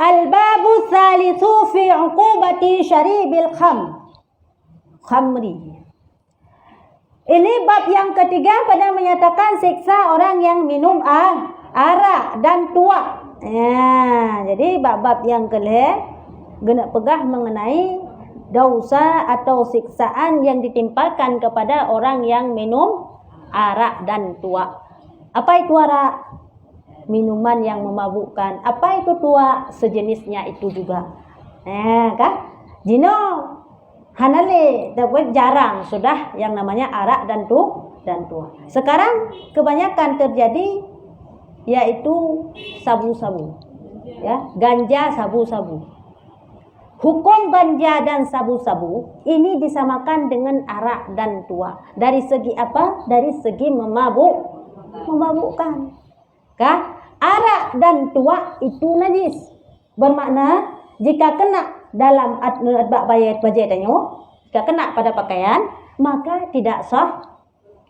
Al-babu tsalitsu fi 'uqubati syaribil khamri. Ini bab yang ketiga pada menyatakan siksa orang yang minum arak dan tuak. Ya, jadi bab-bab yang kena pegah mengenai dosa atau siksaan yang ditimpakan kepada orang yang minum arak dan tuak. Apa itu arak? Minuman yang memabukkan. Apa itu tuak? Sejenisnya itu juga. Kan? Jino hanale dapat jarang sudah yang namanya arak dan tuak. Sekarang kebanyakan terjadi yaitu sabu-sabu. Ya, ganja sabu-sabu. Hukum ganja dan sabu-sabu ini disamakan dengan arak dan tuak. Dari segi apa? Dari segi memabukkan. Kah? Arak dan tuak itu najis. Bermakna jika kena dalam jika kena pada pakaian, maka tidak sah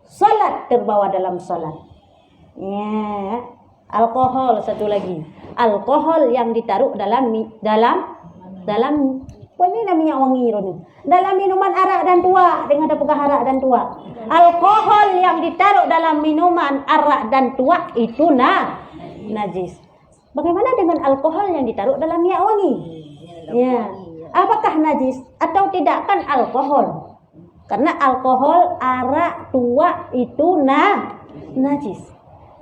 salat, terbawa dalam salat. Ya. Alkohol satu lagi. Alkohol yang ditaruh dalam apa ini namanya wangi ini. Dalam minuman arak dan tuak, dengan ada pegah arak dan tuak. Alkohol yang ditaruh dalam minuman arak dan tuak itu najis. Bagaimana dengan alkohol yang ditaruh dalam minyak wangi? Ya. Apakah najis atau tidak? Kan alkohol. Karena alkohol arak tuak itu najis.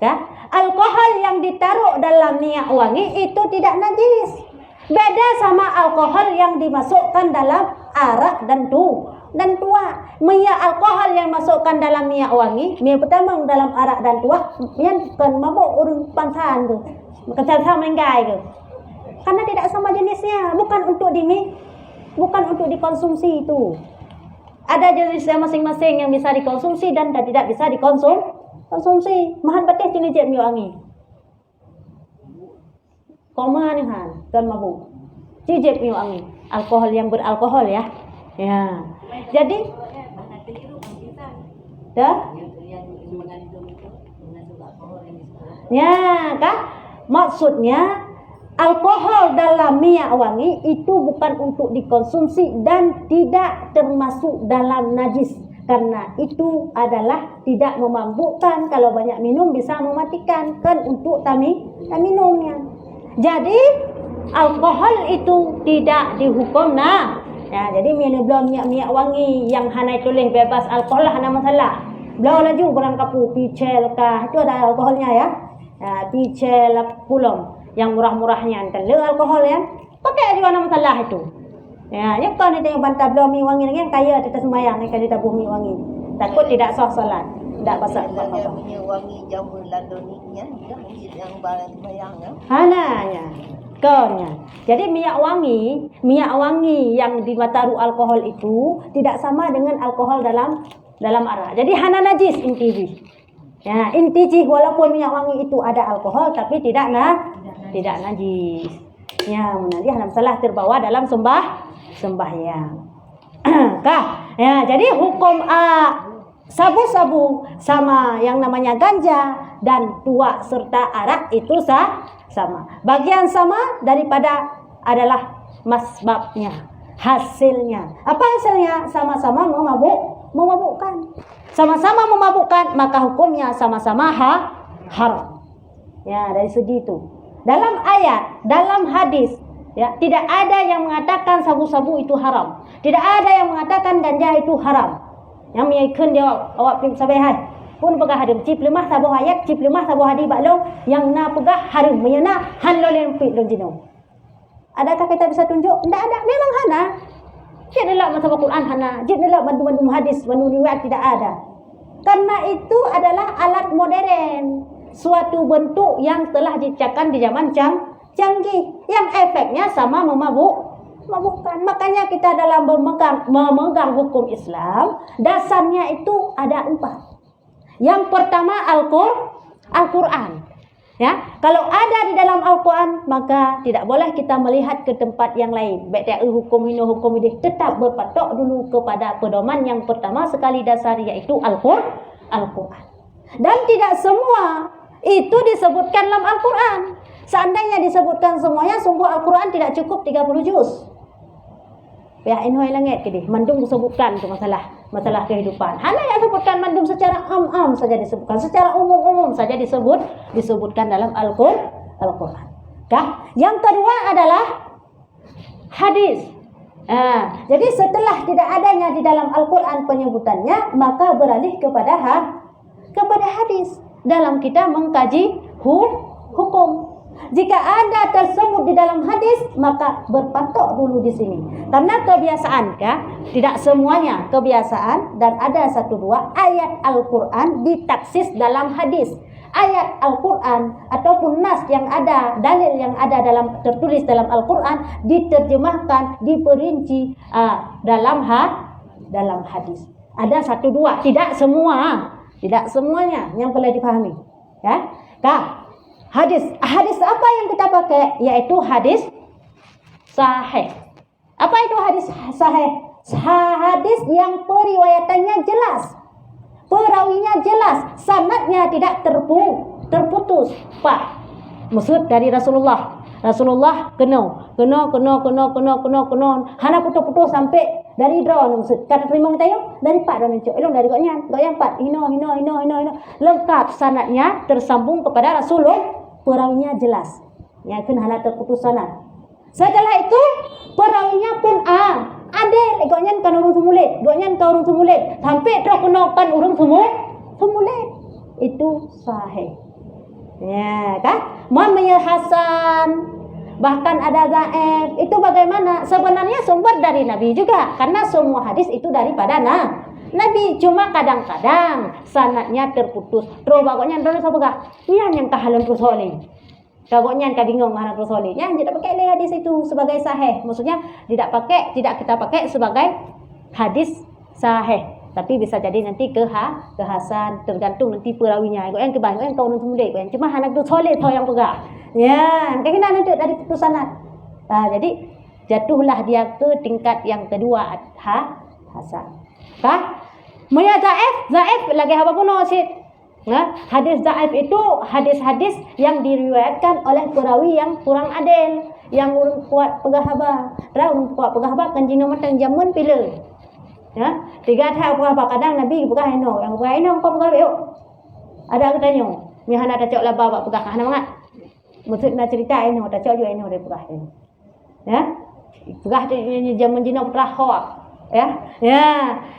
Kah? Alkohol yang ditaruh dalam minyak wangi itu tidak najis. Beda sama alkohol yang dimasukkan dalam arak dan tuak. Minyak alkohol yang masukkan dalam minyak wangi, minyak pertama dalam arak dan tuak, yang kan mabuk orang pansan tu, kecaca menggai tu. Karena tidak sama jenisnya, bukan untuk dikonsumsi itu. Ada jenisnya masing-masing yang bisa dikonsumsi dan tidak bisa dikonsumsi. Mahan betih jenis minyak wangi. Koma nih kan mabuk. Cicip minyak wangi, alkohol yang beralkohol ya. Ya. Jadi ya kan? Maksudnya alkohol dalam minyak wangi itu bukan untuk dikonsumsi dan tidak termasuk dalam najis. Karena itu adalah tidak memabukkan. Kalau banyak minum bisa mematikan. Kan untuk minumnya. Jadi alkohol itu tidak dihukum ya, jadi belum minyak wangi yang hana tulis bebas alkohol lah, hana masalah. Belum laju barang kapu picel kah, itu ada alkoholnya ya. Picel pulom yang murah-murahnya kan le alkohol ya. Pakai juga hana masalah itu. Ya, yang kan itu yang bantah belum minyak wangi yang kaya kita sembahyang kan ditabuh minyak wangi. Takut tidak sah salat. Tidak pasal apa-apa. Minyak wangi jamur ladoninya yang barang sembahyang ya. Hananya. Jadi minyak wangi yang dimataruh alkohol itu tidak sama dengan alkohol dalam arak. Jadi hana najis intihi. Ya, intihi walaupun minyak wangi itu ada alkohol tapi tidak najis. Ya, nanti hana salah terbawa dalam sembahyang. Kah? Ya, jadi hukum sabu-sabu sama yang namanya ganja dan tuak serta arak itu sama. Bagian sama daripada adalah masbabnya, hasilnya. Apa hasilnya? Sama-sama memabukkan. Sama-sama memabukkan, maka hukumnya sama-sama haram. Ya, dari segi itu. Dalam ayat, dalam hadis, ya, tidak ada yang mengatakan sabu-sabu itu haram. Tidak ada yang mengatakan ganja itu haram. Yang meyakinkan dia awak pergi sampai hai. Pun pegah harum cip lemah sabuh ayat, cip lemah sabuh hadis baklong yang na pegah harum menyana han lolen pi don jino. Adakah kita bisa tunjuk? Tidak ada, memang hana. Jid dalam masalah Quran hana, jid dalam bantu-bantu hadis, bantu riwayat tidak ada. Karena itu adalah alat modern, suatu bentuk yang telah diciptakan di zaman canggih, yang efeknya sama memabukkan. Makanya kita dalam memegang hukum Islam, dasarnya itu ada 4. Yang pertama Al-Quran. Ya, kalau ada di dalam Al-Quran, maka tidak boleh kita melihat ke tempat yang lain. Baik hukum ini, hukum ini, tetap berpatok dulu kepada pedoman yang pertama sekali dasar, yaitu Al-Quran. Dan tidak semua itu disebutkan dalam Al-Quran. Seandainya disebutkan semuanya, sungguh Al-Quran tidak cukup 30 juz. Ya, inhoi langit kini mandum disebutkan tu masalah kehidupan. Hanya yang sebutkan mandum secara am saja disebutkan, secara umum saja disebutkan dalam Al-Quran. Yang kedua adalah hadis. Jadi setelah tidak adanya di dalam Al-Quran penyebutannya, maka beralih kepada hadis dalam kita mengkaji hukum. Jika ada tersebut di dalam hadis, maka berpatok dulu di sini. Karena kebiasaan, tidak semuanya kebiasaan, dan ada 1-2 ayat Al-Quran ditaksis dalam hadis. Ayat Al-Quran ataupun nas yang ada, dalil yang ada tertulis dalam Al-Quran diterjemahkan, diperinci dalam hadis. Ada 1-2, tidak semuanya yang boleh dipahami. Hadis apa yang kita pakai? Yaitu hadis sahih. Apa itu hadis sahih? Hadis yang periwayatannya jelas, perawinya jelas, sanadnya tidak terputus. Maksud dari Rasulullah kena hana putus sampai dari draw maksud kata terima kita dari 4 dan cok dari goknya 4 hino lengkap sanadnya tersambung kepada Rasulullah, perawinya jelas, ya kan hana terputus sanad. Setelah itu perawinya pun ada goknya kan urung tumulit sampai terus kenakan urung tumulit, itu sahih. Ya kan? Mamanya Hasan, bahkan ada Zaif. Itu bagaimana? Sebenarnya sumber dari Nabi juga, karena semua hadis itu daripada Nabi. Cuma kadang-kadang sanadnya terputus. Terus bagoknya terus apa? Yang kahalan terus oleh. Bagoknya ka bingung mana terus oleh. Yang tidak pakai hadis itu sebagai sahih. Maksudnya tidak kita pakai sebagai hadis sahih. Tapi bisa jadi nanti ke Hasan, tergantung nanti perawinya. Yang kebanyakan kau nonton muda, yang cuma anak tu soleh tau yang pegang. Ya, kena nanti dari putusan. Jadi jatuhlah dia ke tingkat yang kedua, Hasan. Maya Zaif lagi apa pun sih. Hadis Zaif itu hadis-hadis yang diriwayatkan oleh perawi yang kurang adil, yang urang kuat pegahaba. Urang kuat pegahaba kan jino matang jamun pilih. Ya, 3 tahun apa kadang Nabi buka heno, yang buka heno kau buka yuk. Ada katanya, mi hana tak cok lah bawa buka hana banget. Maksud nak cerita heno, tak cok juga heno dia buka heno. Ya, buka ni zaman jino terahok. Ya.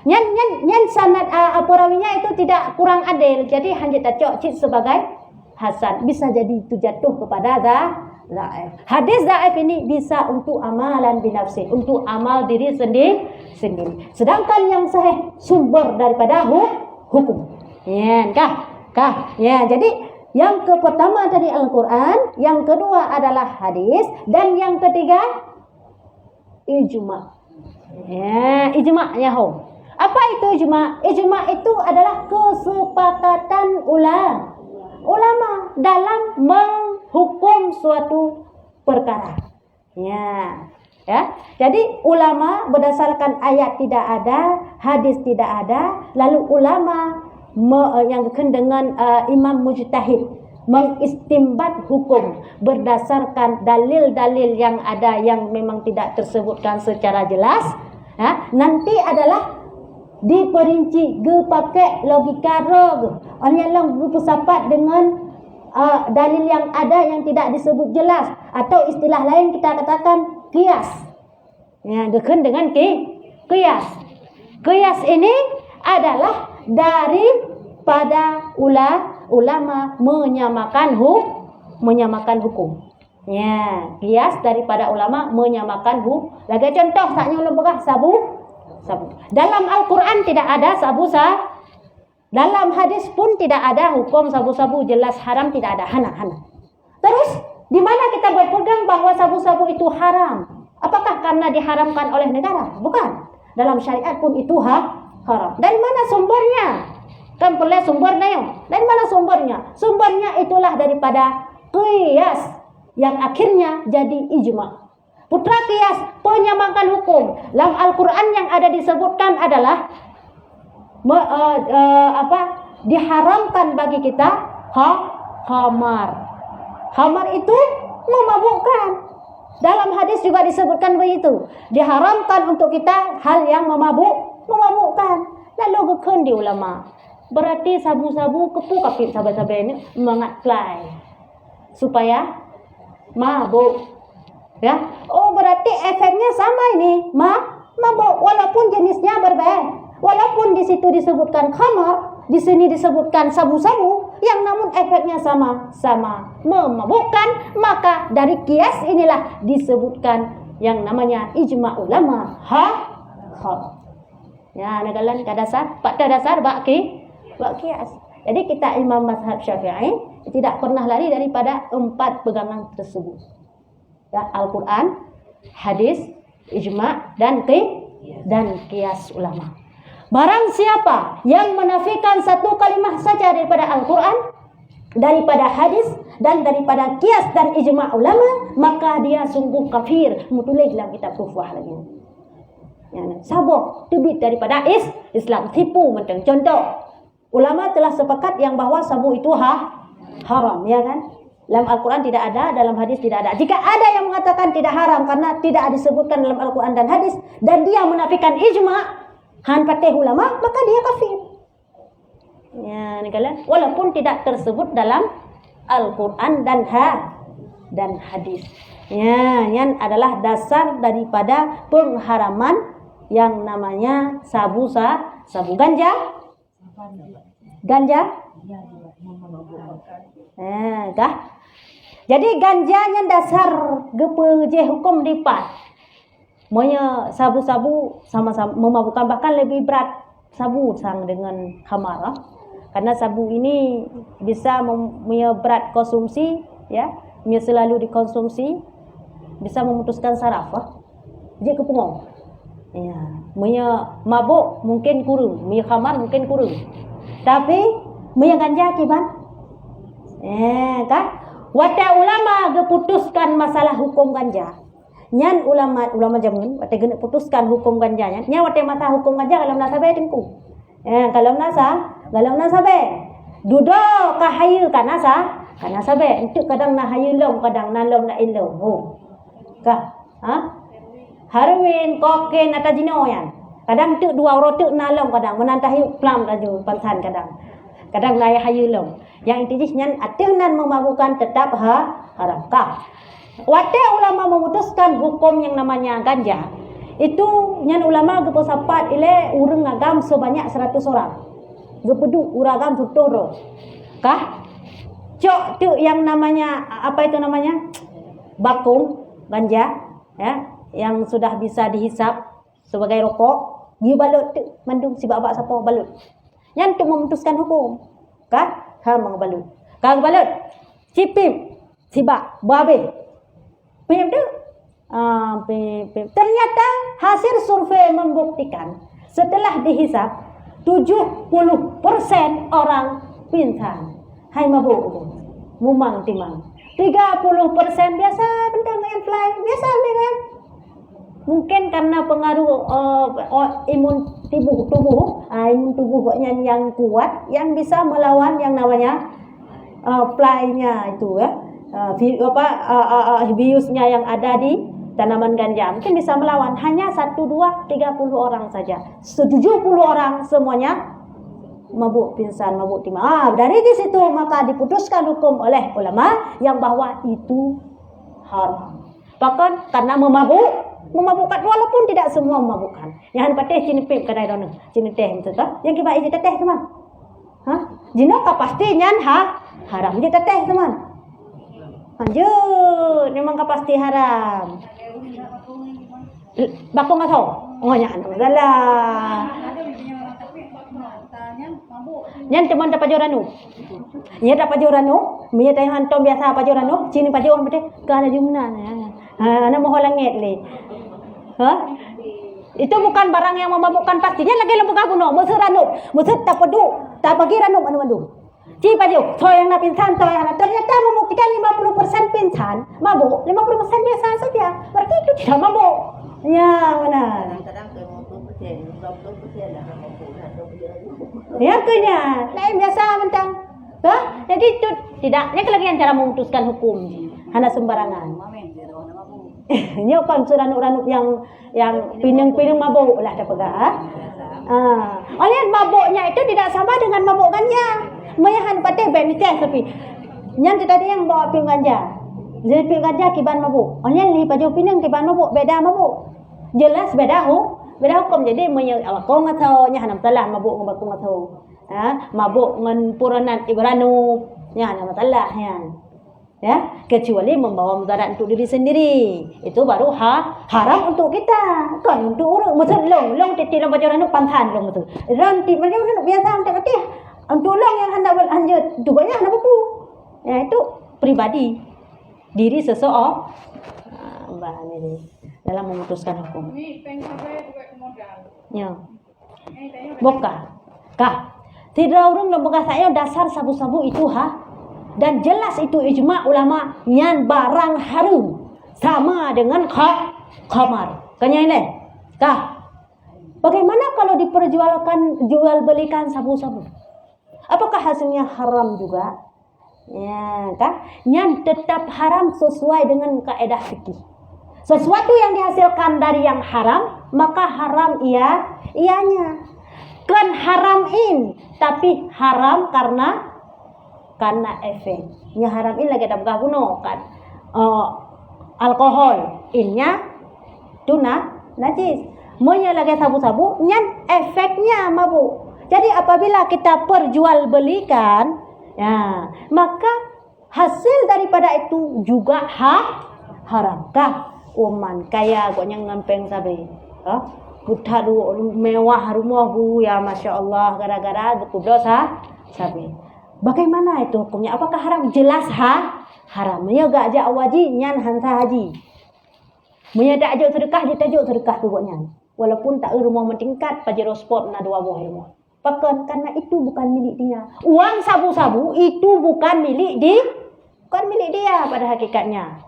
Nyan sanad perawinya itu tidak kurang adil, jadi hanya tak cok cit sebagai hasan. Bisa jadi itu jatuh kepada Zaif. Hadis Zaif ini bisa untuk amalan binafsi, untuk amal diri sendiri. Sedangkan yang sahih sumber daripada hukum. Ya, Ya, jadi yang pertama tadi Al-Quran, yang kedua adalah hadis, dan yang ketiga ijma. Ya, ijma ya ho. Apa itu ijma? Ijma itu adalah kesepakatan ulama dalam menghukum suatu perkara. Ya. Jadi ulama berdasarkan ayat tidak ada, hadis tidak ada, lalu ulama yang dengan imam mujtahid mengistimbat hukum berdasarkan dalil-dalil yang ada yang memang tidak tersebutkan secara jelas. Nanti adalah diperinci pakai logika orang yang berpendapat dengan dalil yang ada yang tidak disebut jelas, atau istilah lain kita katakan qiyas. Ya, dengan qiyas. Qiyas ini adalah daripada ulama menyamakan hukum. Ya, qiyas daripada ulama menyamakan hukum. Lagi contoh saknya ulun begah sabu. Dalam Al-Quran tidak ada sabu. Dalam hadis pun tidak ada hukum sabu-sabu, jelas haram, tidak ada hana. Terus di mana kita berpegang bahwa sabu-sabu itu haram? Apakah karena diharamkan oleh negara? Bukan. Dalam syariat pun itu haram. Dari mana sumbernya? Kan perlu sumbernya yuk. Dari mana sumbernya? Sumbernya itulah daripada qiyas yang akhirnya jadi ijma. Putra qiyas, penyamakan hukum. Dalam Al-Quran yang ada disebutkan adalah diharamkan bagi kita khamar. Khamar itu memabukkan. Dalam hadis juga disebutkan begitu. Diharamkan untuk kita hal yang memabukkan. Lalu gekun di ulama. Berarti sabu-sabu kepu-kapit sahabat-sahabat ini mengatlai supaya mabuk. Ya. Oh, berarti efeknya sama ini. Mabuk walaupun jenisnya berbeda. Walaupun di situ disebutkan khamar, di sini disebutkan sabu-sabu, yang namun efeknya sama-sama memabukkan, maka dari kias inilah disebutkan yang namanya ijma ulama haram. Ya, nagalan kadasar, pak dasar bak kias. Jadi kita imam mazhab Syafi'i tidak pernah lari daripada 4 pegangan tersebut. Ya, Al-Qur'an, hadis, ijma dan kias ulama. Barang siapa yang menafikan satu kalimah saja daripada Al-Quran, daripada hadis, dan daripada kias dan ijma' ulama, maka dia sungguh kafir. Mutulih dalam kitab kufwah lagi. Ya, sabuk, tibit daripada Islam. Tipu macam contoh. Ulama telah sepakat yang bahwa sabu itu haram, ya kan? Dalam Al-Quran tidak ada, dalam hadis tidak ada. Jika ada yang mengatakan tidak haram karena tidak disebutkan dalam Al-Quran dan hadis, dan dia menafikan ijma' patih ulama, maka dia kafir. Ya, nikalah. Walaupun tidak tersebut dalam Al-Quran dan hadis. Ya, yang adalah dasar daripada pengharaman yang namanya sabu ganja. Kah? Jadi ganjanya dasar gepe hukum dipat. Monya sabu-sabu sama-sama memabukkan, bahkan lebih berat sabu sang dengan khamar. Karena sabu ini bisa punya berat konsumsi, ya, dia selalu dikonsumsi, bisa memutuskan saraf, dia kepungong. Ya, punya mabuk mungkin kurang, punya khamar mungkin kurang. Tapi punya ganja kiban. Kan? Wata ulama keputuskan masalah hukum ganja. Nyan ulama jamun wate gena putuskan hukum ganjanya. Nya wate mata hukum ganja kalau nasabe tengku. Kalau nasabe dudo kahayu kanasa sabe entuk kadang na hayu long kadang na long na ilong. Kah? Harwin koken atau jino yan. Kadang entuk dua rotuk na long kadang menantahi plam kaju pansan kadang na hayu long. Yang intinya nyan atunan memabukkan tetap haram. Kah? Wate ulama memutuskan hukum yang namanya ganja. Itu nyan ulama geposapat ile urang agam sebanyak 100 orang. Gepedu uragam tutoro. Kah? Cok tu yang namanya apa itu namanya? Bakung ganja, ya, yang sudah bisa dihisap sebagai rokok, dia balut tu mandung si babak siapa balut. Nyan tu memutuskan hukum. Kah? Mengebalut. Kah balut. Cipim sibak babe. Ternyata hasil survei membuktikan setelah dihisap 70% orang pingsan. Hai mabuk mumang timang. 30% biasa bentang yang fly biasa kan. Mungkin karena pengaruh imun tubuh yang kuat yang bisa melawan yang namanya fly-nya itu, ya. Biusnya yang ada di tanaman ganja mungkin bisa melawan. Hanya 1, 2, 30 orang saja. 70 orang semuanya mabuk pingsan, mabuk timah. Dari di situ maka diputuskan hukum oleh ulama yang bahwa itu haram. Bahkan karena memabukkan walaupun tidak semua memabukkan. Yang patih cinipip kadai dono, ciniteh itu toh. Yang kibai itu teteh teman. Jino pastinya haram je teteh teman. Lanjut, memang pasti haram. Bakong atau? Oh nya anu salah. Nyan teman dapat joranu. Nya dapat joranu, mia teh hantom biasa apa joranu, cini pajon bete kala jumna. Ana moho langit le. Itu bukan barang yang memabukkan pastinya lagi lembuk kuno, mesir ranu, mesir tak pedu, tak bagi ranu anu. Ci pajo, so yang na pingsan, so yang na ternyata membuktikan 50% pingsan, mabuk, 50% biasa saja. Berarti itu tidak mabuk. Ya, benar. Ya, kenya, lain biasa mentang. Jadi itu tidaknya kelagian cara memutuskan hukum. Hana sembarangan. Ini kan ranuk-ranuk yang pinang-pinang mabuk lah dah pegang. Oleh mabuknya itu tidak sama dengan mabuk ganja. Mayahan patah beniteh tapi yang tadi yang bawa ping ganja. Jadi ping ganja kiban mabuk. Oleh ni baju pinang kiban mabuk beda mabuk. Jelas beda hukum. Jadi maya alkohol atau nya hanam salah mabuk ngabuk atau mabuk ngan puranan ibranu nya hanam salah ya, kecuali membawa mudarat untuk diri sendiri, itu baru haram untuk kita. Kan untuk orang macam long titik long baju ranuk pantan long tu. Ranti macam ranuk biasa tak mati. Untuk long yang hendak lanjut tugasnya hendak apa? Ya itu pribadi diri seseorang. Mbak ini dalam memutuskan hukum. Ni pengsabai buat modal. Ya. Boka. Kah. Tidak orang nak boka saya dasar sabu-sabu itu dan jelas itu ijma ulama nyan barang haram sama dengan khamar. Kanya ini. Kah? Bagaimana kalau diperjualkan jual belikan sabu-sabu? Apakah hasilnya haram juga? Ya, kah? Nyan tetap haram sesuai dengan kaedah fikih. Sesuatu yang dihasilkan dari yang haram, maka haram ianya. Kan haram tapi haram karena efek. Nya haram ini lagi tak guna kan. Alkohol innya tuna najis. Monya lagi sabu-sabu nyan efeknya mabuk. Jadi apabila kita perjualbelikan, ya, maka hasil daripada itu juga haram. Kah? Uman kaya goknya ngampeng sabe. Buta mewah rumah bu ya Masya Allah gara-gara kudos sabe. Bagaimana itu hukumnya? Apakah haram? Jelas haram. Ia gak ajak wajib nyan hansa haji. Ia tak ajak sedekah, dia tajuk sedekah tu buat nyan. Walaupun tak rumah mentingkat pajero sport na dua buah rumah. Pakan karena itu bukan milik dia. Uang sabu-sabu itu bukan milik dia pada hakikatnya.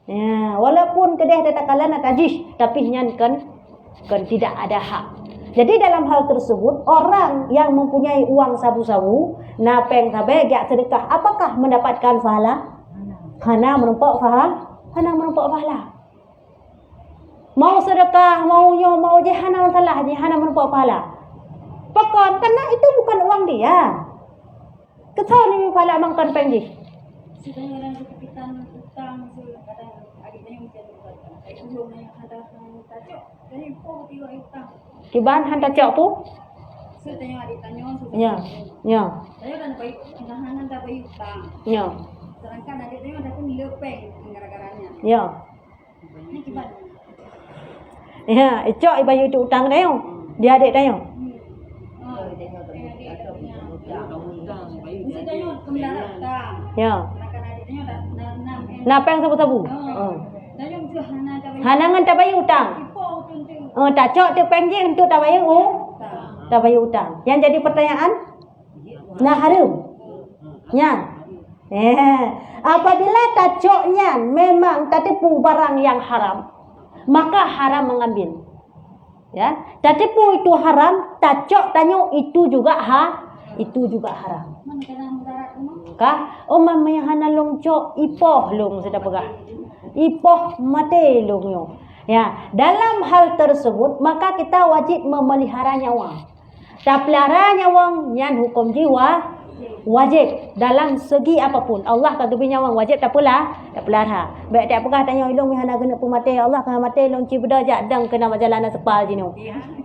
Ya, walaupun kedai tetakalan nak tajis, tapi nyan kan tidak ada hak. Jadi dalam hal tersebut orang yang mempunyai uang sabu-sabu, napeng sabe gak sedekah, apakah mendapatkan pahala? Hana menumpuk pahala. Mau sedekah, mau hana masalah, hana menumpuk pahala. Pokok karena itu bukan uang dia. Kesal ni pahala mangkan pengji. Sedang orang kepitan utang kadang adiknya yang jadi itu yang ada tajok. Jadi po tiga utang. Kiban hantar cok tu? Sedang adiknya Ya. Saya kan baik nahanan tak baik utang. Ya. Sedangkan adiknya ada pun lepeng gara-garanya. Ya. Ini kiban. Ya, cok ibayu itu utang dah yo. Dia adik dah yo. Mesti tanya kemana utang. Ya. Sedangkan adiknya ada 6 Napeng sabu-sabu. Tanya mesti hana tak baik. Hanangan tak bayu utang. Tak cok tu pengji untuk tak bayu tak bayu utang. Yang jadi pertanyaan? Nah harum. Nyan. Apabila tak coknya memang tak tipu barang yang haram, maka haram mengambil. Ya, tak tipu itu haram, tak cok tanyo itu juga haram. Mana kena mudarat rumah? Kah? Omam mayahana long cok ipoh long sudah pegah. Ipoh mate long yo. Ya, dalam hal tersebut maka kita wajib memelihara nyawa. Tak pelihara nyawa nyan hukum jiwa wajib dalam segi apapun. Allah kata nyawa wajib tak pelihara. Baik tak pegah tanya ilung mihana kena pemate Allah kena mate long ci beda jak dang kena jalan sepal jino.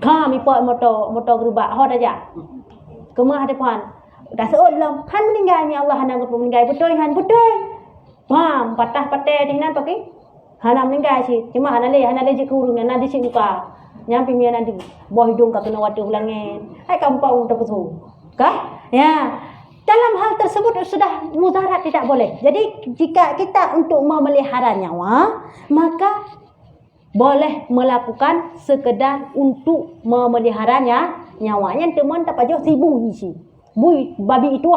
Kami pot motor gerubak hot aja. Kemah depan. Dah seot long han meninggalnya Allah hana kena meninggal betul han betul. Pam patah-patah di nan pakai. Hana meninggal sih. Cuma hana le kurung na di sini muka. Nyampi mia nanti boh hidung kata na wadu ulangin. Hai kampung tak betul. Kah? Ya. Dalam hal tersebut sudah mudarat tidak boleh. Jadi jika kita untuk memelihara nyawa, maka boleh melakukan sekedar untuk memeliharanya nyawanya teman tak pajak sibu isi. Bui babi itu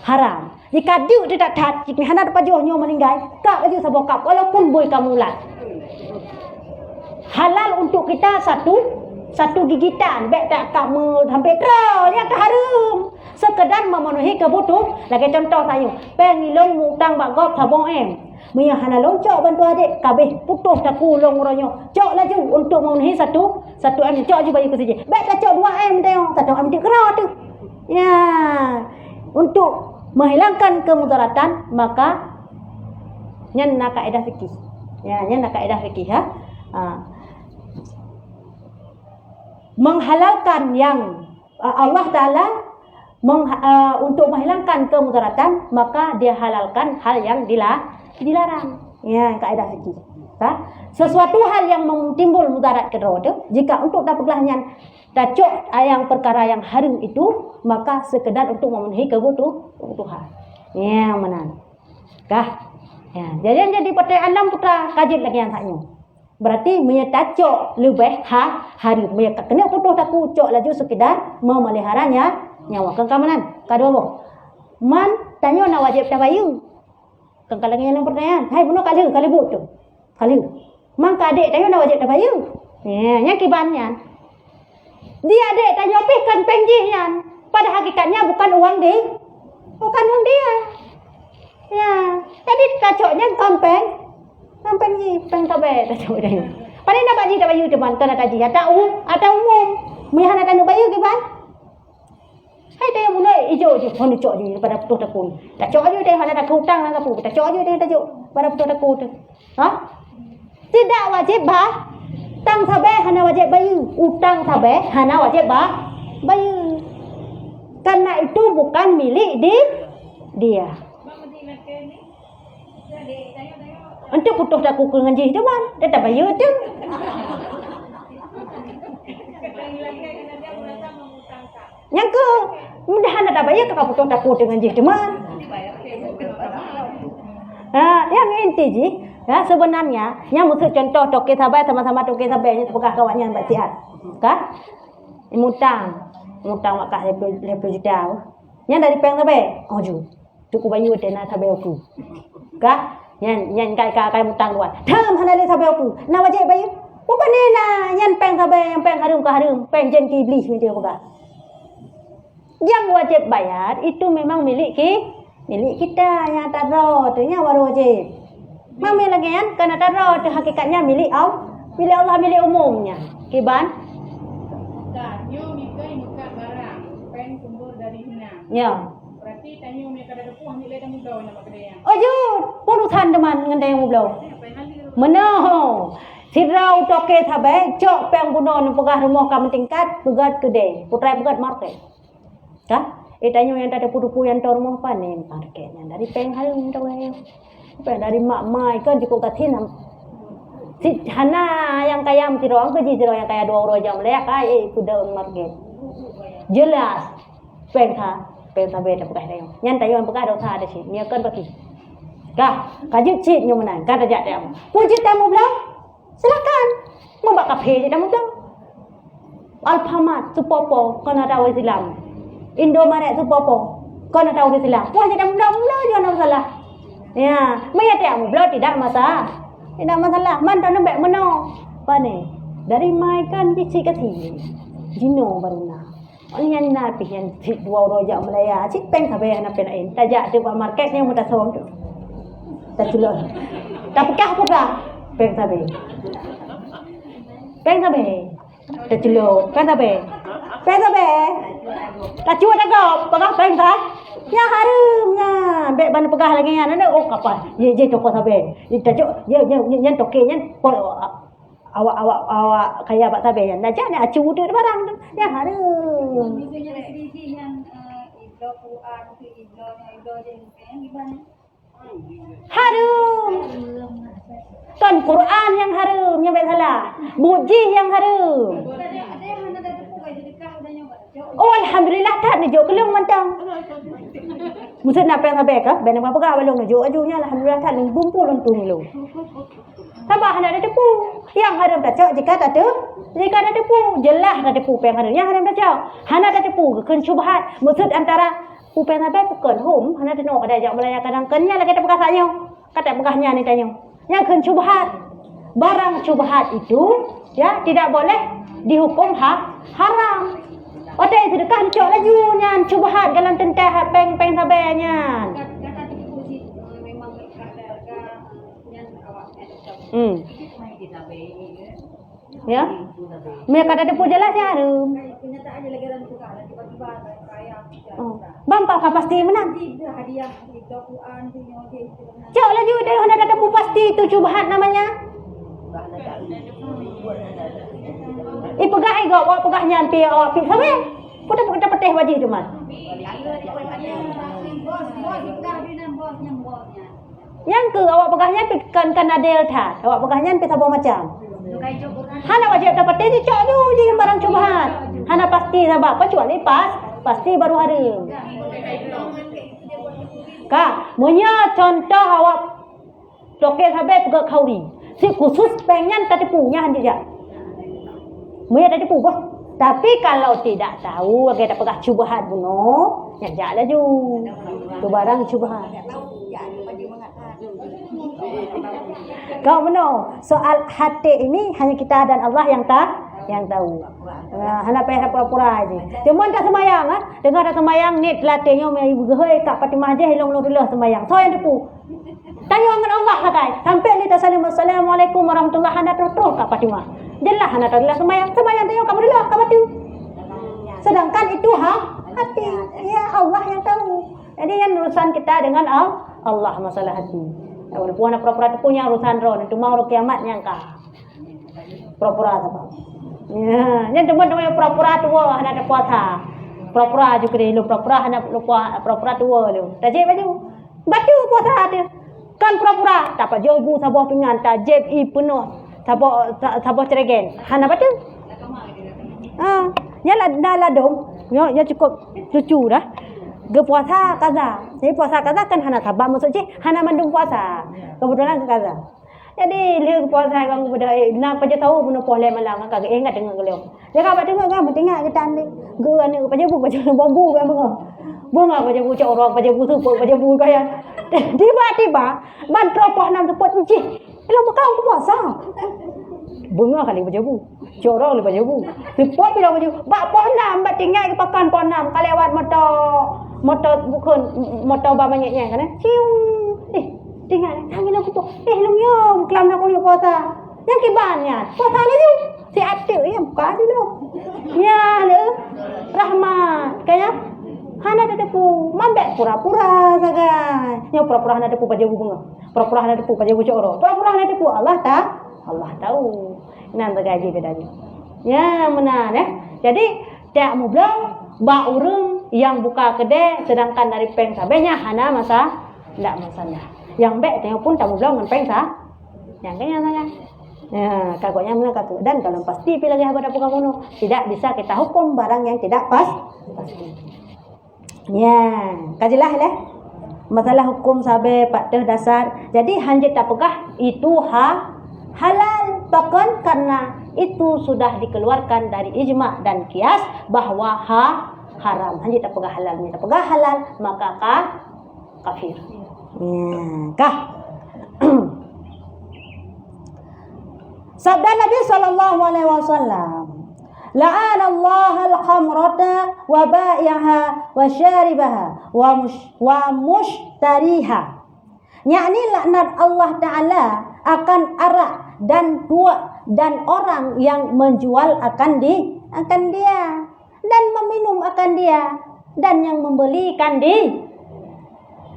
haram. Jika dia tidak taat, jika hana dapat johnya meninggal, kak aja sabokap walaupun boy kamu ulat. Halal untuk kita satu satu gigitan, baik tak kamu hampir kerau, ni akan harum. Sekedar memenuhi kebutuhan. Lagi contoh saya, pengilong mutang bak gop sabong Mia hana loncok bantu adik, kabeh putus tak kulong ronyo. Cok laju untuk memenuhi satu cok je bagi ke saja. Baik tak cok 2 tengok, satu dia kerau tu. Ya. Untuk menghilangkan kemudaratan maka nyan nak kaedah fikih. Ya, nyan nak kaedah fikih ha. Menghalalkan yang Allah Taala untuk menghilangkan kemudaratan maka dia halalkan hal yang dilarang. Ya, kaedah fikih. Ha? Sesuatu hal yang timbul mudarat kedua tu, jika untuk dapat gelahnya tacuk yang perkara yang haram itu, maka sekedar untuk memenuhi kebutuhan. Ya, menang. Kah? Ya, jadi pada alam putra kaji lagi yang taknya. Berarti menyetacuk lebih haram. Mereka kena putus taku cok laju sekedar memeliharanya nyawa. Kengkamanan. Kedua boh. Man tanya nak wajib tabayun. Kengkalangan yang pertanyaan. Hai bunuh kali but tu. Kali. Man adik tanya nak wajib tabayun. Ya, yang kibannya. Dia adik tanya pihkan pengjian. Pada hakikatnya bukan uang dia. Bukan uang dia. Ya, jadi kacoknya kampeng ni, peng tabe kacok dia. Pada nak baji tak bayu teman, kena kaji. Ada umum. Mihana nak tanya bayu ke ban? Hai dia mulai hijau je, pun cok je pada putus takun. Tak cok je dia hana tak hutang lah kapu. Tak cok je dia tajuk pada putus takun tu. Ha? Tidak wajib bah. Tang tabe hana wajib bayu. Utang tabe hana wajib bah bayu. Karena itu bukan milik dia. Untuk putus aku ke ngaji tu kan. Dia tak bayar tu. Yang ke mudah nak tak bayar kau putus aku dengan ngaji tu kan. Yang inti ji, ya sebenarnya yang maksud contoh toke sabai sama-sama toke sabai ni sepekah kawannya Mbak Sihat. Kah? Mutang makah lepas juta. Yang dari peng sabai. Oju. Cukup bayar dana sabai aku. Kah? Yan kai mutang luar. Tham hana le sabai aku. Na wajib bayar. Bukan ni na yan peng sabai yang peng harum ke harum, peng jen ki iblis ni dia bukan. Yang wajib bayar itu memang milik kita yang taro tu nya baru wajib. Mami lagi kan kena taro tu hakikatnya milik Allah, milik umumnya. Kiban? Tanyo muka barang, peng sumber dari hina. Ya. Berarti tanyo mereka ada puang nilai tamu blau nama kedai. Oh jut, purusan teman ngendai yang blau. Menoh. Sirau toke sabai, cok peng bunon pegah rumah kami tingkat, pegat kedai, putrai pegat market. Kah? Tanyo yang ada pudu yang tor rumah panen marketnya dari peng harum tu ya. Peng dari mak mai kan cukup katin. Si hana yang kaya sirau ke sirau yang kaya 2 euro jam lek ai kuda market. Jelas peng sabai tak pegat tayo. Yang tayo yang pegat dosa ada sih. Nya kan bagi. Kah? Kaji cit nyo menang. Kata jak tayo. Puji tamu belau. Silakan. Mau bak kafe je tamu belau. Alfamart Supopo kena tahu Islam. Indomaret Supopo kena tahu Islam. Puji tamu belau jangan masalah. Ya, maya tamu belau tidak masalah. Tidak masalah. Man tahu nembek meno. Pane. Dari mai kan cicit kati. Jino baruna. Oni yang nak pihan 2 euro jak Malaya. Cik peng sabai nak penain. Tajak tu market yang mudah sawang tu. Tak culon. Tak pekah pula. Peng sabai. Tak culon. Peng sabai. Tak cuat dah kau. Pekah peng sah. Ya harumnya. Bek ban pekah lagi yang ada. Oh kapal. Je toko sabai. Tajuk. Yang toke yang awak kaya bak sabai yang najak ni acu tu barang tu. Ya harum. Misalnya sedikit yang iblo Quran tu iblo yang gimana? Harum. Kan Quran yang harum, yang baik salah. Buji yang harum. Ada yang mana dah tepuk aja dekah udah nyoba. Oh alhamdulillah tak ni jok kelung mantang. Musa nak peng sabai ke? Ben apa pegah balong ni jok ajunya alhamdulillah tak ning bumpul untung lu. Sabah nak ada tepu. Yang harum tak cak jika tak ada. Jika ada tepu, jelas ada tepu peng harum. Yang harum tak cak. Hana ada tepu keun syubhat. Maksud antara pupeng sabai pukul hum hana tenok ada jak Melaya kadang kenya lagi tak pekah sanyo. Kata pekahnya ni tanyo. Yang keun syubhat. Barang syubhat itu Ya, tidak boleh dihukum haram. Odai sedekah cok laju nyan cubahat dalam tentang peng sabenya. Kata deposit memang harga yang awak ada. Ya. Mereka ada depo jelasnya ada. Kenyataan aja lagi dalam tukar tiba-tiba kaya. Bampak pasti menang. Hadiah Al-Quran punya dia. Cok laju dia ada depo pasti itu cubahat namanya. Pegah ego awak pegah nyampi awak pi sampai. Kita petih wajib cuma. Yang ke awak pegahnya pikan kana delta. Awak pegahnya pi sabo macam. Hana wajib dapat itu cok tu je barang cubahan. Hana pasti sebab kecuali pasti baru ada. Kak, punya contoh awak dokter sampai pegak kauri. Si khusus pengen tadi punya dia. Muya tadi punya. Tapi kalau tidak tahu agak dapat cubahan bunuh, ya jalan ju. Tu barang cubahan. Kau benar. Soal hati ini hanya kita dan Allah yang tahu. Hana payah pura-pura aja. Teman tak semayang ah. Dengar tak semayang ni latihnya mai berhoi kat Fatimah aja hilong dulu semayang. So yang depu. Tanya dengan Allah katai. Sampai ni tak salim assalamualaikum warahmatullahi wabarakatuh kat Fatimah. Jelah hana tak semayang tanya kamu dulu kat batu. Sedangkan itu hati. Ya Allah yang tahu. Jadi yang urusan kita dengan Allah masalah hati. Walaupun anak pura-pura tu punya urusan roh, nanti mau kiamat nyangka. Pura-pura apa? Ya, yang teman-teman pura-pura tu ada puasa. Pura-pura juga dia, pura-pura ada pura-pura tu lu. Tajib baju. Batu puasa ada. Kan pura-pura, tak apa jobu sabah pingan, tajib penuh. Sabah ceregen. Hana batu. Ya lah dong. Ya cukup lucu dah. Ge puasa kaza. Jadi puasa kaza kan hana sabar maksudnya hana mandung puasa. Kebetulan ke kaza. Jadi dia puasa kang pada nak paje tahu bunuh poleh malang kagak ingat dengan geleong. Dia kak dengar kan tengok kita ni. Ge ane paje bu bombu kan bunga. Bunga paje bu corok paje bu tu paje bu kaya. Tiba-tiba man teropoh nam sepot uji. Elo makau puasa. Bunga kali paje bu. Corok le paje bu. Sepot bila paje. Bak poh nam bak tinggal ke pakan poh nam kalewat motor bukan motor babanya kan ciu tinggal angin aku tu lumyom kelam aku ni puasa yang kibannya puasa lagi si atik ya buka dulu ya le rahmat kaya hana ada depu mambek pura-pura saga nya pura-pura hana depu pajabu bunga pura-pura hana depu pajabu coro pura-pura hana depu Allah tahu nan gaji bedanya ya menan jadi tak mau bilang ba urang yang buka kedai sedangkan dari peng sabenya hana tidak masalah. Yang bek tengok pun tak belum dengan peng yang kayaknya saya. Ya, kakaknya mana kakak dan kalau pasti pilih lagi pada buka kuno tidak bisa kita hukum barang yang tidak pasti. Ya, kajilah leh. Masalah hukum sabe patah dasar. Jadi hanjit tak pegah itu halal bahkan karena itu sudah dikeluarkan dari ijma dan kias bahwa haram. Hanya tak pegah halal, tak pegah halal maka kafir. Ya, Sabda Nabi sallallahu alaihi wasallam, la'ana Allah al-khamrata wa ba'iha wa syaribaha wa mushtariha. Yakni laknat Allah Taala akan arak dan tua dan orang yang menjual akan dia dan meminum akan dia dan yang membelikan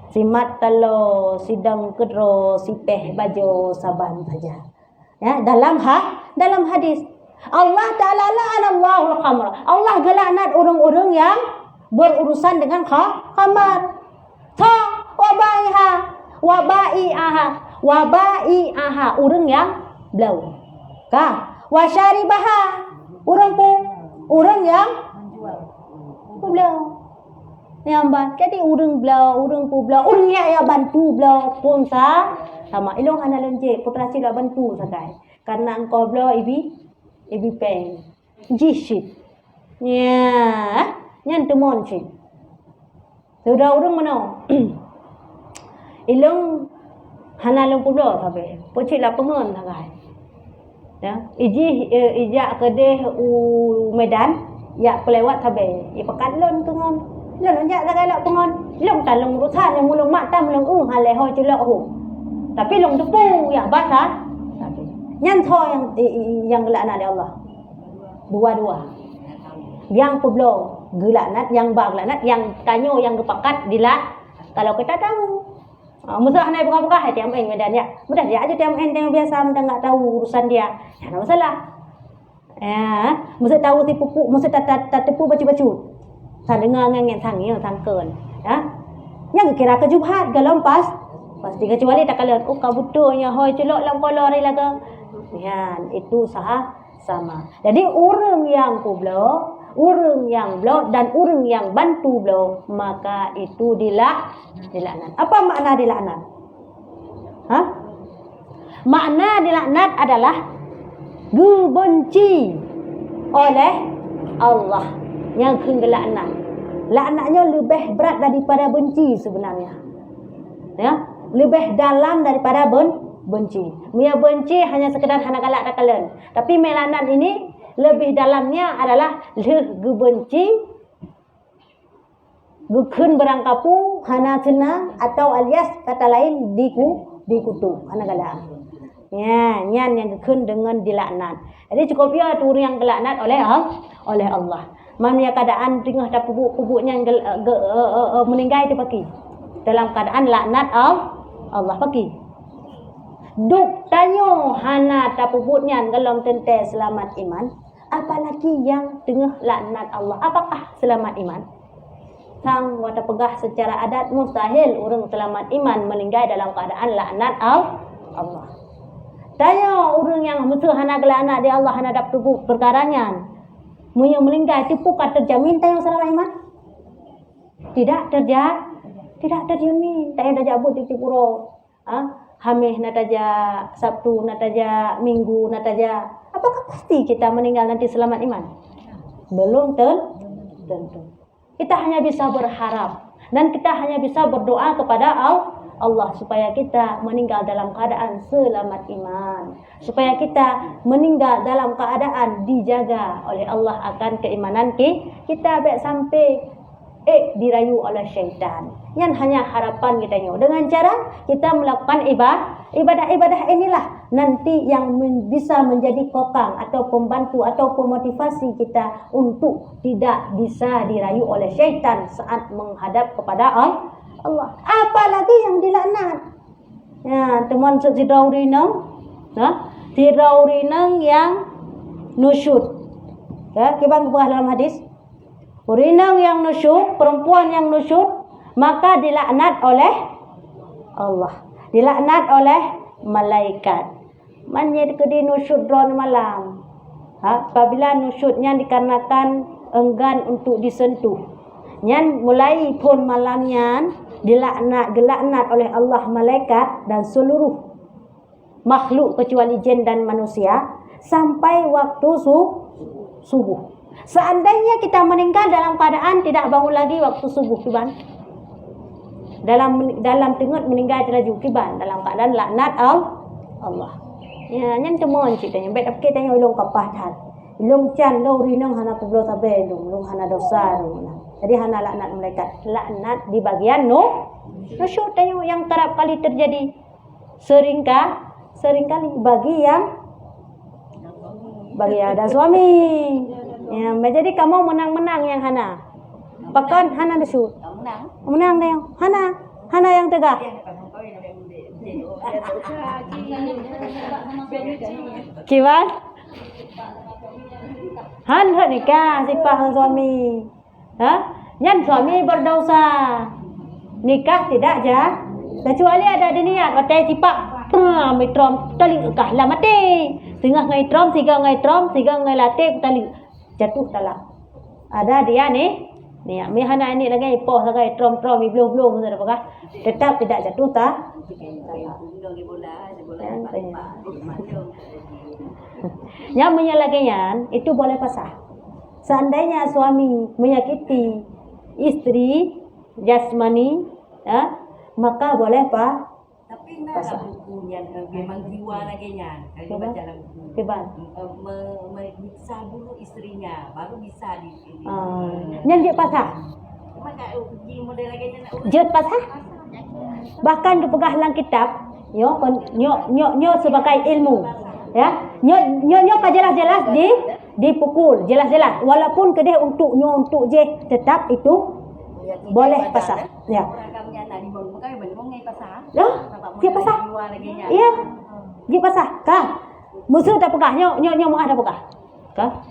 simat talo sidang kedro sipeh bajo saban saja ya dalam hadis Allah Taala la'anallahu al-khamr Allah gelaknat orang-orang yang berurusan dengan khamar wa ba'iha orang yang blau wa syaribaha orang yang blau nyambat jadi urang belau urang pu belau urang ya bantu belau pun sama ilong hana lonje putra sila bantu sakai karena engkau belau ibi peng jisit ya nyan temon sih sudah urang mana ilong hana long pu belau sabe pucik la pengon sakai Ya, ijak kedeh Medan, ya pelewat tabe. Ya pekat lon tungon. Lon jak sagalak pengon. Long talong rutan yang mulung mak tam long hale ho celok ho. Tapi long tepu ya basah. Nyan tho yang gelaknat ya Allah. Dua-dua. Yang peblo gelaknat, yang ba gelaknat, yang tanyo yang kepakat dilak. Kalau kita tahu musuh naik buka-buka hati yang Medan ya. Mudah dia aja yang yang biasa mudah enggak tahu urusan dia. Ya enggak masalah. Ya, musuh tahu si pupuk, musuh tak tepu bacu-bacu. Sa dengar ngen sangi sangkeun. Ya. Yang kira kejubhat galon pasti kecuali tak kalian kau butuhnya hoi celok lam kolor laga. Ya, itu sama. Jadi orang yang kublo, orang yang blok dan orang yang bantu blok, maka itu dilaknat. Apa makna dilaknat? Hah? Makna dilaknat adalah dibenci oleh Allah yang kelaknat. Laknatnya lebih berat daripada benci sebenarnya. Ya, lebih dalam daripada benci. Mia benci hanya sekedar hana galak kalian. Tapi melaknat ini lebih dalamnya adalah benci, gukun berangkapu, hana cena atau alias kata lain dikutuk, hana galak. Ya, nyan yang gukun dengan dilaknat. Jadi cukup ya tu yang dilaknat oleh Allah. Mana keadaan tengah dah pupuknya meninggal itu pergi. Dalam keadaan laknat Allah pergi. Duk tanyo hana tapubutnya dalam tente selamat iman. Apalagi yang tengah laknat Allah. Apakah selamat iman? Sang wata pegah secara adat mustahil orang selamat iman meninggal dalam keadaan laknat Allah. Tanya orang yang musuh hana gelaknat dia Allah hana dapat tubuk perkaranya. Yang meninggal itu bukan terjamin tanya selamat iman? Tidak terjamin. Tanya dah jabut di Tipuro. Hamil nataja Sabtu, nataja Minggu, nataja. Apakah pasti kita meninggal nanti selamat iman? Belum tentu. Kita hanya bisa berharap dan kita hanya bisa berdoa kepada Allah supaya kita meninggal dalam keadaan selamat iman, supaya kita meninggal dalam keadaan dijaga oleh Allah akan keimanan kita baik sampai dirayu oleh syaitan. Yang hanya harapan kita dengan cara kita melakukan ibadah inilah nanti yang bisa menjadi kokang atau pembantu atau pemotivasi kita untuk tidak bisa dirayu oleh syaitan saat menghadap kepada Allah. Apalagi yang dilaknat. Ya, teman si Raurinang yang nusyud. Ya, kibang buah dalam hadis. Urinang yang nusyud, perempuan yang nusyud, maka dilaknat oleh Allah. Dilaknat oleh malaikat. Manya kedi nusyud ron malam. Apabila nusyudnya dikarenakan enggan untuk disentuh. Nyan mulai pun malamnya gelaknat oleh Allah malaikat dan seluruh makhluk kecuali jin dan manusia sampai waktu subuh. Seandainya kita meninggal dalam keadaan tidak bangun lagi waktu subuh kiban. Dalam tengah meninggal terlaju kiban dalam keadaan laknat Allah. Ya, nyan temon ceritanya. Baik apa kita ulung kapatan. Ulung can lo rinang hana kublo tabe ulung hana dosa Jadi hana laknat mereka. Laknat di bagian nusyud yang kerap kali terjadi. Seringkali bagi yang ada suami. Ya, jadi kamu menang yang hana. Pakan hana nusyud. Menang dia. Hana yang tegak. Kiwan? Han nikah sipah suami. Yan suami berdosa. Nikah tidak kecuali ada niat otai sipak. Mitrom tali kahlah mati. Tengah ngai trom, tiga ngai latih tali jatuh talak. Ada dia nih hana ini lagi poh lagi trom belum sudah apakah tetap tidak jatuh yang menyalaginya itu boleh pasah. Seandainya suami menyakiti istri jasmani, maka boleh pasah. Tapi nak bukunya memang jiwa lagi nya. Kalau baca dalam buku. Kiban. Menyiksa dulu istrinya, baru bisa di sini. Nyan je pasah. Cuma tak uji model lagi nak urus. Je pasah. Bahkan dipegah dalam kitab, nyo sebagai ilmu. Ya, nyo ka jelas-jelas dipukul, jelas-jelas. Walaupun kedeh untuk je tetap itu boleh pasah. Ya. Orang kami anak di bawah kan belum ngai pasah. Lah, dia pasah. Iya. Dia pasah. Kah? Musuh tak pegah, nyo mengah dah pegah. Kah?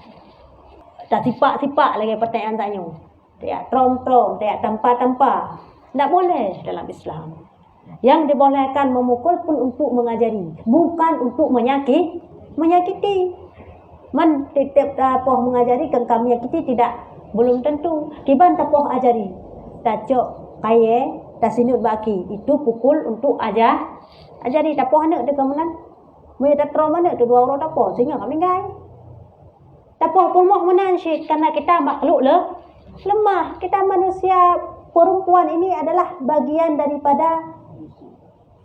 Tak sipak lagi pertanyaan tanya. Tak trom-trom, tak tanpa-tanpa. Tak boleh dalam Islam. Yang dibolehkan memukul pun untuk mengajari, bukan untuk menyakiti. Man tetap tapoh mengajari kan kami menyakiti tidak, belum tentu. Kiban tapoh ajari. Tacok kaye, tasinut baki. Itu pukul untuk ajari tapoh anak de kemenan. Mereka trom anak tu dua orang tapoh sehingga kami gai. Tapoh pun mau menansyi karena kita makhluk lemah. Kita manusia perempuan ini adalah bagian daripada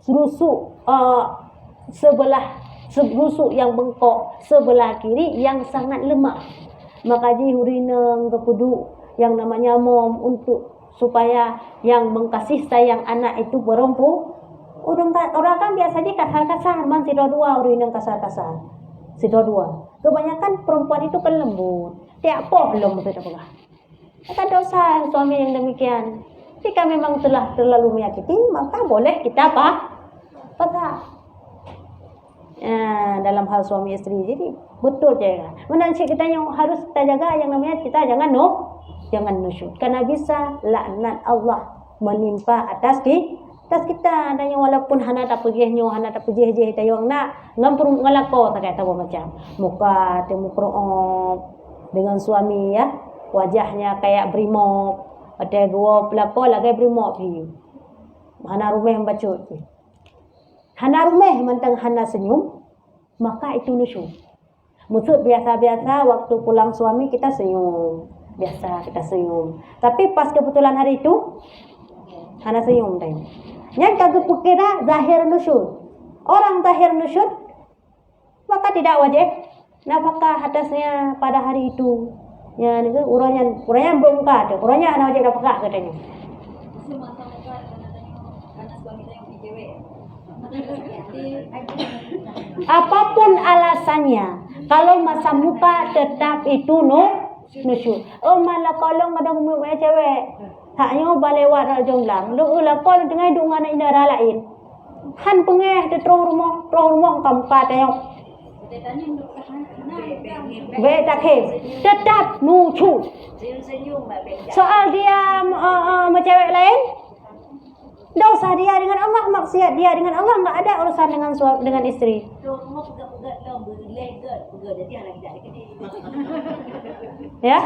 rusuk rusuk yang bengkok sebelah kiri yang sangat lemah. Maka hurina kepudu yang namanya mom untuk supaya yang mengkasih sayang anak itu perempuan. Orang kan biasanya kasar-kasar, man si dua hurina kasar-kasar. Si dua. Kebanyakan perempuan itu kan lembut. Tiap apa belum betul apa. Kata dosa suami yang demikian. Jika memang telah terlalu menyakiti, maka boleh kita pasah. Dalam hal suami istri. Jadi betul jaga. Menansi kita yang harus kita jaga yang namanya kita jangan nusyud. Karena bisa laknat Allah menimpa atas kita. Dan yang walaupun hana tak pergi tayong nak ngampur ngalako tak kata macam muka temu dengan suami ya. Wajahnya kayak brimob. Ada dua pelako lagi brimob ni. Hana rumah bacut. Hana rumah mentang hana senyum, maka itu nusyud. Maksud biasa-biasa waktu pulang suami kita senyum. Biasa kita senyum. Tapi pas kebetulan hari itu hana senyum tadi. Yang kagak kira zahir nusyud. Orang zahir nusyud maka tidak wajib nafkah atasnya pada hari itu. Ya ni urangnya belum ada. Urangnya ana wajib nafkah katanya. Semasa muka karena suami tanya di cewek. Apapun alasannya, kalau masa muka tetap itu nusyud. Malah kalau ada muka cewek, haknya balewat rak jonglang. Lu kalau dengan dengan indara lain. Han pengeh de terong rumah kampa tayok. Tanya untuk Betakhir tetap nusyud. Soal dia cewek lain, dosa dia dengan Allah, maksiat dia dengan Allah, enggak ada urusan dengan istri. Ya?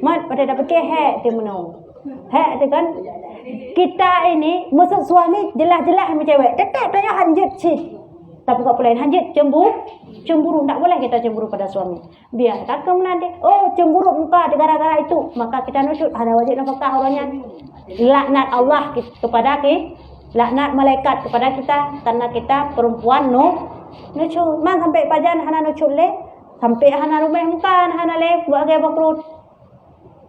Mat pada dapat hek dia menung. Hek tu kan kita ini maksud suami jelas-jelas sama cewek. Tetap tanya hanjit sih. Tak buka pelain hanjit cemburu tak boleh kita cemburu pada suami. Biar tak kemenade. Oh, cemburu muka gara-gara itu, maka kita nusyud ada wajib nafkah orangnya. Laknat Allah kepada kita, laknat malaikat kepada kita karena kita perempuan nusyud. Man sampai pajan hana nusyud le, sampai hana rumah muka hana le bagai bakrut.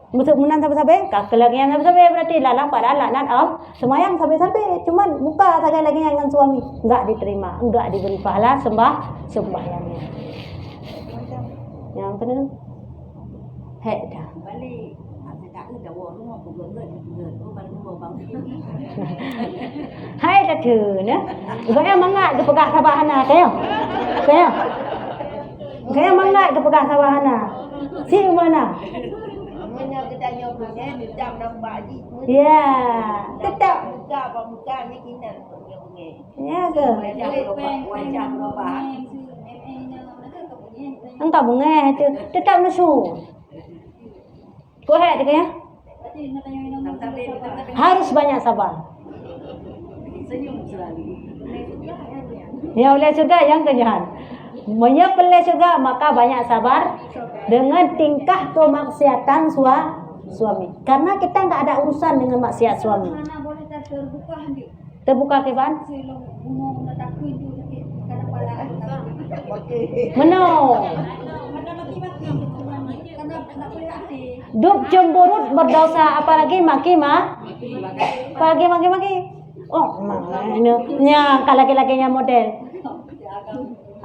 Musuh menan sampai-sampai, kakelagian sampai-sampai berarti lalang pada laknat Allah. Semayang sampai-sampai, cuman muka saja lagi dengan suami, enggak diterima, enggak diberi pahala sembahyangnya. Yang kena hek dah. Balik tak ada rumah pegawai bang. Hai dah tu nah. Gaya mangat ke pegah sabahana kayo. Gaya mangat ke pegah sabahana. Si mana? Mana kita nyobanya jam nampak di. Ya, tetap muka ni kena punya. ya ke. Wajah berubah. Engkau bengeh tu tetap nusyud. Kau hek dia ya? Harus banyak sabar. Senyum selalu. Ya oleh surga yang kejahat. Menyepeleh surga maka banyak sabar dengan tingkah kemaksiatan suami. Karena kita enggak ada urusan dengan maksiat suami. Mana boleh tak terbuka handik. Terbuka ke ban? Sebelum umum tak takut itu sakit. Kadang pala. Meno. Ada maki-maki. Karena tak boleh hati. Duk cemburut berdosa, apalagi apalagi maki-maki. Oh, nya kalau laki-lakinya model.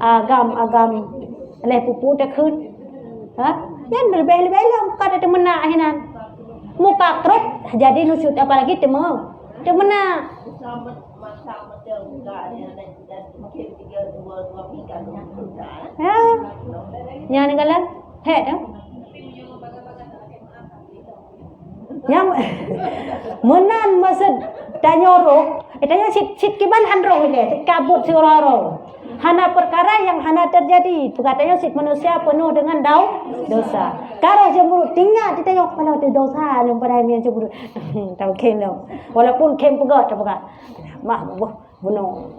Agam leh pupu dah kun. Yan lebih lah muka ada temena hinan. Muka krut jadi nusut apalagi temena. Selamat masa macam enggak dan mungkin 3 pinggan yang sudah. Ya. Nya ni galan. He dah. Yang menan maksud danyorok, itanya sit kiban handro ile, kabut suraro. Hana perkara yang hana terjadi, katanya sit manusia penuh dengan dosa. Kalau cemburut tinggal kita tengok kalau ada dosa yang pada yang cemburut. Tahu kem lo. Walaupun kem pegat apa mah bunuh.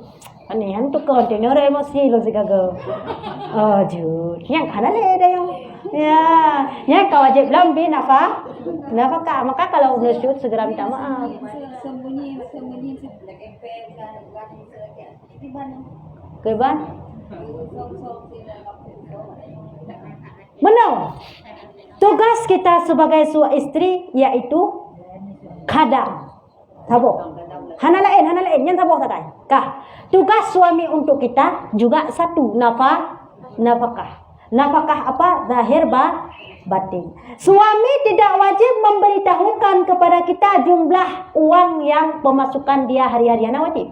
Ani han tu kan tengok emosi lo sikago. Jud. Yang hana le dah yang. Ya, yang kau wajib lambi nafkah maka kalau nusut segera minta maaf. Sembunyi sebelah kepek dan lagi sekian. Itu mana? Keban? Benar. Tugas kita sebagai suami istri yaitu khadam. Tabuk. Hana lain yang tabuk sakai. Kah. Tugas suami untuk kita juga satu nafkah. Nafkah apa? Zahir batin. Suami tidak wajib memberitahukan kepada kita jumlah uang yang pemasukan dia hari-harian wajib.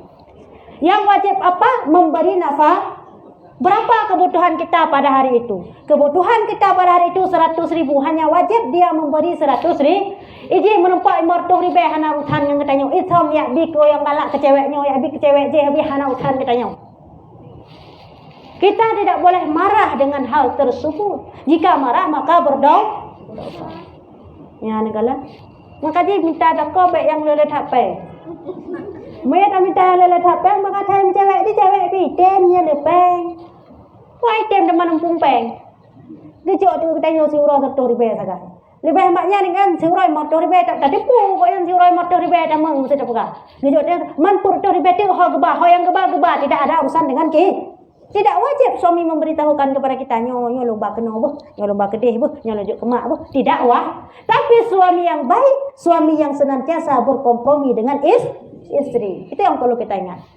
Yang wajib apa? Memberi nafkah. Berapa kebutuhan kita pada hari itu? Kebutuhan kita pada hari itu 100.000. Hanya wajib dia memberi 100.000. Iji menumpak 50.000 hana utan yang katanya. Itom ya bi ko yang galak ke ceweknya, ya bi ke cewek je bi hana utan katanya. Kita tidak boleh marah dengan hal tersebut. Jika marah maka berdosa. Ya negala. Maka dia minta dako baik yang lele tapai. Mereka minta lele tapai maka time cewek bi temnya lepeng. Wah tem teman nampung peng. Dia cok tu kita nyosi urang 100.000 saja. Lebih maknya dengan siurai motor ribe tak tipu kok yang siurai motor ribe dah meng mesti buka. Dia cok dia manpur motor ribe tu ho yang geba tidak ada urusan dengan ki. Tidak wajib suami memberitahukan kepada kita nyo lomba kena boh, nyo lomba kedeh boh, nyo lanjut kemak boh. Tidak wah. Tapi suami yang baik, suami yang senantiasa berkompromi dengan istri. Itu yang perlu kita ingat.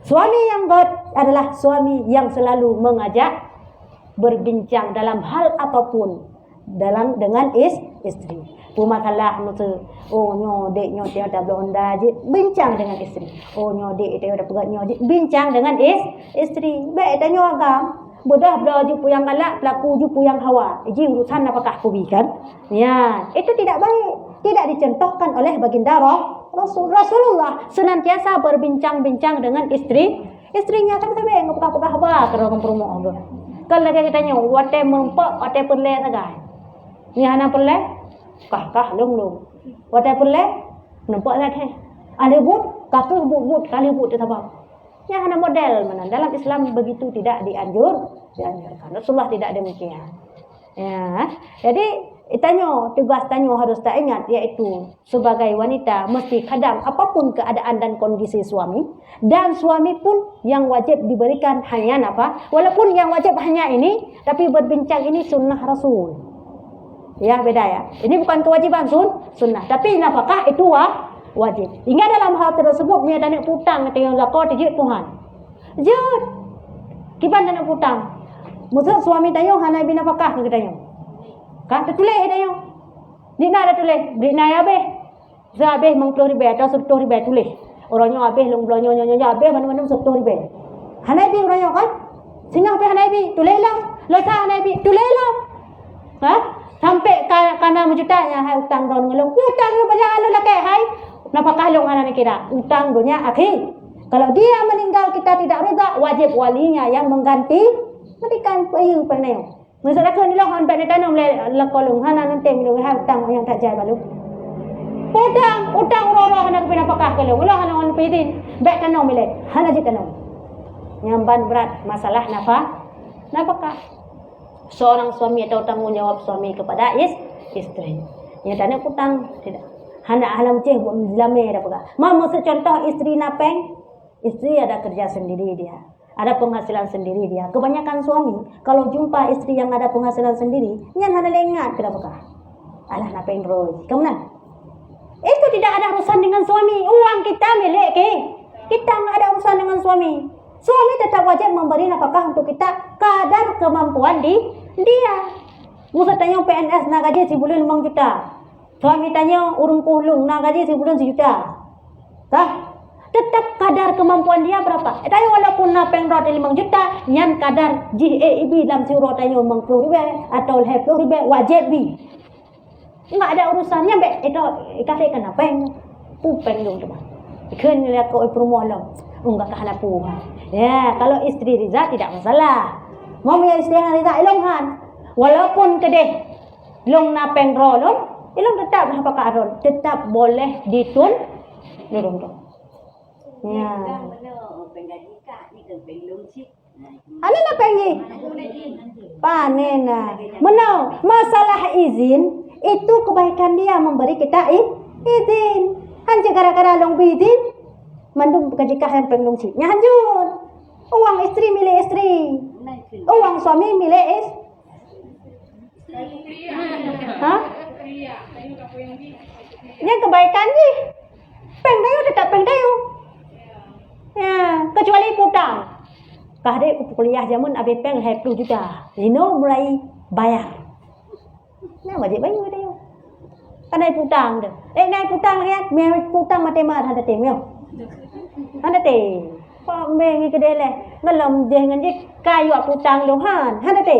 Suami yang baik adalah suami yang selalu mengajak berbincang dalam hal apapun dengan istri. Pemakalah masa nyo dek nyo dia dah blonda je bincang dengan istri. Nyo dek dia dah pegat nyo je bincang dengan istri. Baik tanya agam bodah bela ju puyang galak pelaku ju puyang hawa. Ji urusan apakah kubi kan? Ya, itu tidak baik. Tidak dicontohkan oleh baginda Rasulullah senantiasa berbincang-bincang dengan istrinya sampai ngepekah-pekah ba kalau kompromo go. Kalau kita tanya wate merempak wate perle sagai. Ni hana perle kah long watai perle nampak lah teh ada but kakak but kali but sebab yang hana model mana dalam Islam begitu tidak dianjurkan. Rasulullah tidak demikian ya. Jadi tugas tanya harus tak ingat yaitu sebagai wanita mesti khadam apapun keadaan dan kondisi suami, dan suami pun yang wajib diberikan hanya apa walaupun yang wajib hanya ini tapi berbincang ini sunnah Rasul. Ya beda ya. Ini bukan kewajiban sunnah. Tapi nafkah itu wajib. Hingga dalam hal tersebut dia tak nak putang kata yang zakor dijut Tuhan. Jut. Kiban tak nak putang. Maksud suami tayo hanai bin nafkah ke tayo. Kan tertulis tayo. Dina ada tulis. Dina ya beh. Za beh mang 10.000 atau 10.000 tulis. Orangnya abeh long blonyo nyonya abeh mana-mana 10.000. Hanai bi orangnya kan? Singa beh hanai bi tulihlah. Losa hanai bi tulihlah. Ha? Sampai karena menjutanya hai utang don ngelong utang lu banyak alu laki hai napakah long anak kira utang dunia akhir. Kalau dia meninggal kita tidak reda wajib walinya yang mengganti matikan payu peneu. Maksudnya kan long han pada tanam le kolong hana nanti lu hai utang yang tak jaya balu. Utang roro hana kena pakah kelong lo hana on pidin baik tanam milet hana jitanam. Nyamban berat masalah nafkah. Seorang suami atau tanggungjawab suami kepada istri. Ya tak nak hutang tidak. Hana halam ceh buat lame dah pegah. Maksud contoh istri napeng, istri ada kerja sendiri dia. ada penghasilan sendiri dia. Kebanyakan suami kalau jumpa istri yang ada penghasilan sendiri, nyan hana lengat kenapa kah? Alah nak pengroi. Kamu nak? Itu tidak ada urusan dengan suami. Uang kita milik ke. Kita nggak ada urusan dengan suami. Suami tetap wajib memberi nafkah untuk kita kadar kemampuan dia. Musa tanya PNS nak gaji sebulan 5 juta. Suami tanya urung kuhlung nak gaji sebulan 1 juta. Tah? Tetap kadar kemampuan dia berapa. Tanya walaupun nak pengrot 5 juta, nyan kadar GAEB dalam surau tanya 50 ribu atau 50 ribu wajib bi. Enggak ada urusannya be itu kasih kena peng. Pu peng dong teman. Ikan lihat kau permolam. Enggak kahana pu. Ya, kalau istri Riza tidak masalah. Mau punya istri yang Riza ilonghan. Walaupun kedeh long na pengro long, ilong tetap apa karon, tetap boleh ditun dorong dong. Ya. Ano na pengi? Panen na. Menau masalah izin itu kebaikan dia memberi kita izin. Hanya gara-gara long izin mandum kajikah yang penglong si. Nyanjun. Uang istri milik istri. Uang suami milik istri. Hah? Yang kebaikan sih. Pengdayu tetap pengdayu. Ya, kecuali putang. Kadek kuliah jamun abi peng 20 juta. Lino mulai bayar. Nah, wajib bayar dia. Kanai putang dah. Nai putang lihat, me putang matemat ada temyo. Ada te. Pak mengi kedele. Ngalam je ngan je kayu putang lohan. Ada te.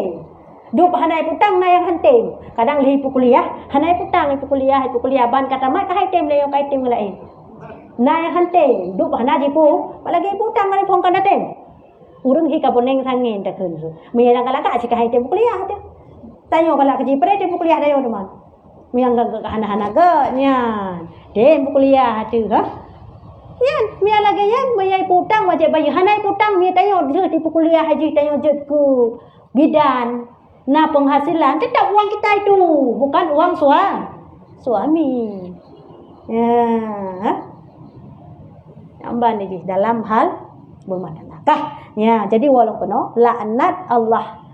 Dup hanai putang na yang hantem. Kadang lehi kuliah, hanai putang ipu kuliah ban kata mak kai tem le kai tem lain. Na yang hantem, dup hana jipu, palagi putang ngari phong kana tem. Urang hi ka boneng sangen ta keun su. Meyang kalaka cika hai tem kuliah tu. Tanyo kalak ji pre tem kuliah dayo teman. Meyang ga hana-hana ga nyan. Dem kuliah tu ha. Yan, mia lagi yan mayai putang wajib bayar. Hanai putang mi tanyo di kuliah haji tanyo jet ku bidan. Nah penghasilan tetap uang kita itu, bukan uang suami. Ya, tambah nih dalam hal berumah tangga. Ya, jadi walaupun laknat Allah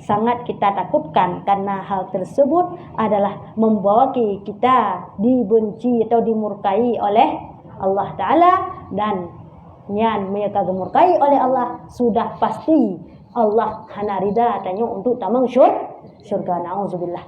sangat kita takutkan karena hal tersebut adalah membawa kita dibenci atau dimurkai oleh Allah Ta'ala dan nyan mereka dimurkai oleh Allah sudah pasti Allah hana rida tanya untuk tamang syurga. Na'udzubillah.